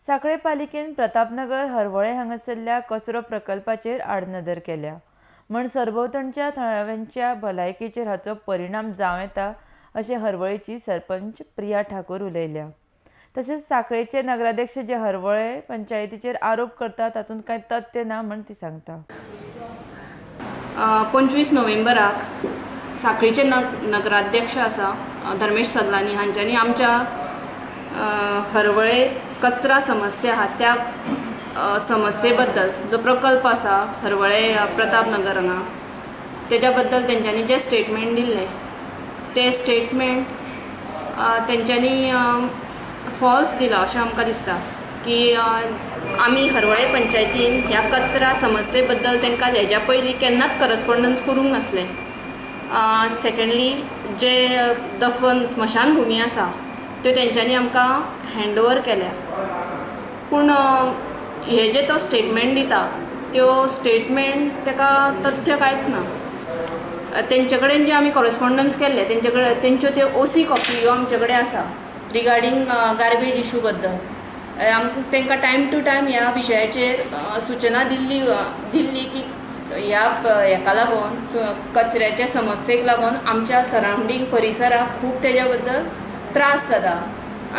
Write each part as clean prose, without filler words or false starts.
सांखळे पालिकेन प्रतापनगर हरवळे हांगासरल्या कचरो प्रकल्पाचेर आडनदर केल्या म्हण सरभोंवतणच्या थळाव्यांच्या भलायकेचेर हाचो परिणाम जावं येता अशें हरवळेची सरपंच प्रिया ठाकूर उलयल्या। तशेंच सांखळेचे नगराध्यक्ष जे हरवळे पंचायतीचेर आरोप करता तातूंत कांय तथ्य ना म्हण ती सांगता। 25 नोव्हेंबराक सांखळेचे नगराध्यक्ष आसा धर्मेश सगलानी हांच्यांनी आमच्या हरवळे कचरा समस्या आहा त्या समस्ये बद्दल जो प्रकल्प आसा हरवळे प्रतापनगर हांगा तेज्या बद्दल तेंच्यांनी जे स्टेटमेंट दिल्ले ते स्टेटमेंट तेंच्यांनी फॉल्स दिला अशें आमकां दिसता की आमी हरवळे पंचायतीन ह्या कचरा समस्ये बद्दल तेंकां हेज्या पयलीं केन्नाच करस्पॉन्डन्स करूंक नासलें। सेकंडली जे दफन स्मशानभूमी आसा त्यो तेंच्यांनी आमकां हँडओवर केल्या, पूण हे जे तो स्टेटमेंट दिता त्यो स्टेटमेंट तेका तथ्य कांयच ना। तेंचे कडेन जे आमी करस्पॉन्डन्स केल्ले तेंच्यो त्यो ओसी कॉपी ह्यो आमचे कडेन आसा रिगार्डींग गार्बेज इशू बद्दल तेंकां टायम टू टायम ह्या विशयाचेर सूचना दिल्ली की हेका लागून कचऱ्याच्या समस्येक लागून आमच्या सरावंडींग परिसराक खूब तेज्या बद्दल त्रास जाता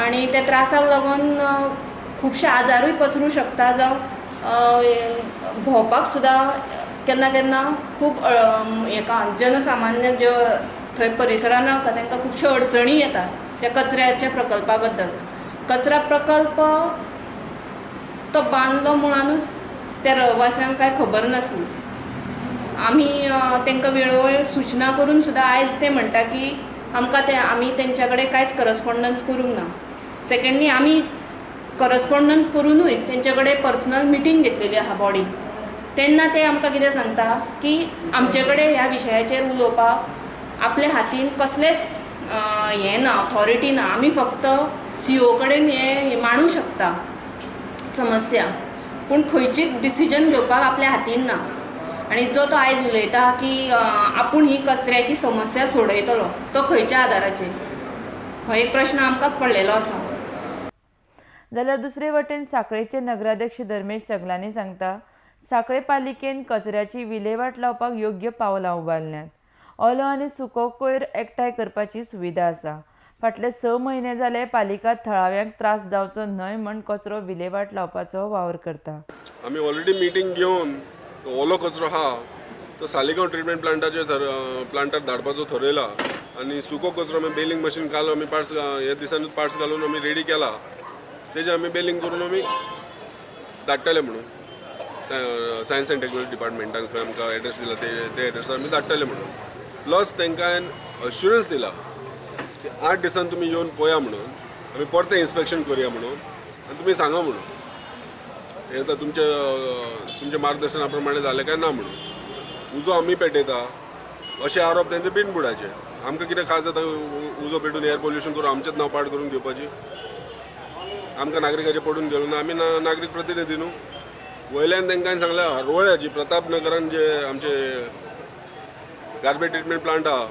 आनी त्या त्रासाक लागून खुबशे आजारूय पसरूं शकता जावं भोंवपाक सुद्दां केन्ना केन्ना खूब हेका जनसामान्य ज्यो थंय परिसरान रावता तांकां खुबश्यो अडचणी येता त्या कचऱ्याच्या प्रकल्पा बद्दल। कचरा प्रकल्प तो बांदलो म्हणूनच त्या रहिवाशांक कांय खबर नासली। आमी तांकां वेळोवेळ सूचना करून सुद्दां आयज ते म्हणटा की आमी तेंच्या कडेन कांयच करस्पॉन्डन्स करूंक ना। सेकंडली आमी करस्पॉन्डन्स करूनय तेंच्या कडेन पर्सनल मिटींग घेतलेली आहा बॉडी तेन्ना ते आमकां कितें सांगता की आमचे कडेन ह्या विशयाचेर उलोवपाक आपल्या हातीन कसलेंच हें ना, ऑथॉरिटी ना। आमी फक्त CO कडेन हे मांडूं शकता समस्या, पूण खंयचीच डिसिजन घेवपाक आपल्या हातीन ना। आनी जो तो आयज उलयता की आपूण ही कचऱ्याची समस्या सोडयतलो तो खंयच्या आदाराचेर हो एक प्रश्न आमकां पडलेलो आसा। जाल्यार दुसरे वटेन सांखळेचे नगराध्यक्ष धर्मेश सगलानी सांगता सांखळे पालिकेन कचऱ्याची विलेवाट लावपाक योग्य पावलां उबारल्यात। ओलो आनी सुको कोयर एकठांय करपाची सुविधा आसा। फाटले 6 म्हयने जाले पालिका थळाव्यांक त्रास जावचो न्हय म्हण कचरो विलेवाट लावपाचो वावर करता। आमी ऑलरेडी मिटींग घेवन ओलो कचरो हा तो सालिगांव ट्रिटमेंट प्लांटार धाडपाचो थारायला आनी सुको कचरो आमी बेलिंग मशीन घालून आमी पार्ट्स हे दिसांनी पार्ट्स घालून आमी रेडी केला तेजे आमी बेलिंग करून आमी धाडटले म्हणून सायन्स एंड टेक्नॉलॉजी डिपार्टमेंटान खंय आमकां एड्रेस दिला ते एड्रेसार आमी धाडटले म्हणून। प्लस तांकां अश्युरन्स दिला की 8 दिसान तुमी येवन पळया म्हणून आमी परतें इन्स्पेक्शन करुया म्हणून आनी तुमी सांगा म्हणून हे तुमच्या मार्गदर्शना प्रमाणे जालें काय ना म्हणून। उजो आमी पेटयता अशे आरोप तेंचे बिनबुडाचे। आमकां कितें खास जाता उजो पेटून एअर पोल्युशन करून आमचेच नांव पाड करून घेवपाची? आमकां नागरिकाचे पडून गेलो ना, आमी नागरीक प्रतिनिधी न्हू। वयल्यान तांकां सांगल्या हरवळ्याची प्रतापनगरान जे आमचे गार्बेज ट्रिटमेंट प्लांट आहा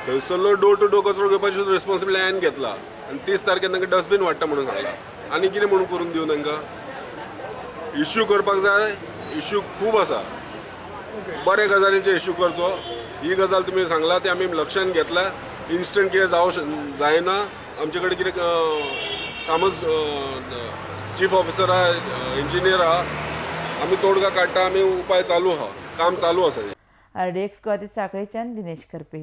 थंयसरलो डोर टू डोर कचरो घेवपाची रेस्पॉन्सिबिलिटी हांवें घेतला आनी 30 तारखेर तांकां डस्टबीन वाडटा म्हणून सांगला। आनी कितें म्हणून करून दिवं तांकां? इश्यू करपाक जाय, इश्यू खूब आसा, बरे गजालींचे इश्यू करचो। ही गजाल तुमी सांगला ती आमी लक्षांत घेतला। इन्स्टंट कितें जायना, आमचे कडेन कितें सामक चीफ ऑफिसर आहा, इंजिनियर आहा, आमी तोडगा काडटा, आमी उपाय चालू आहा, काम चालू आसा। RDX सांखळेच्यान दिनेश करपे।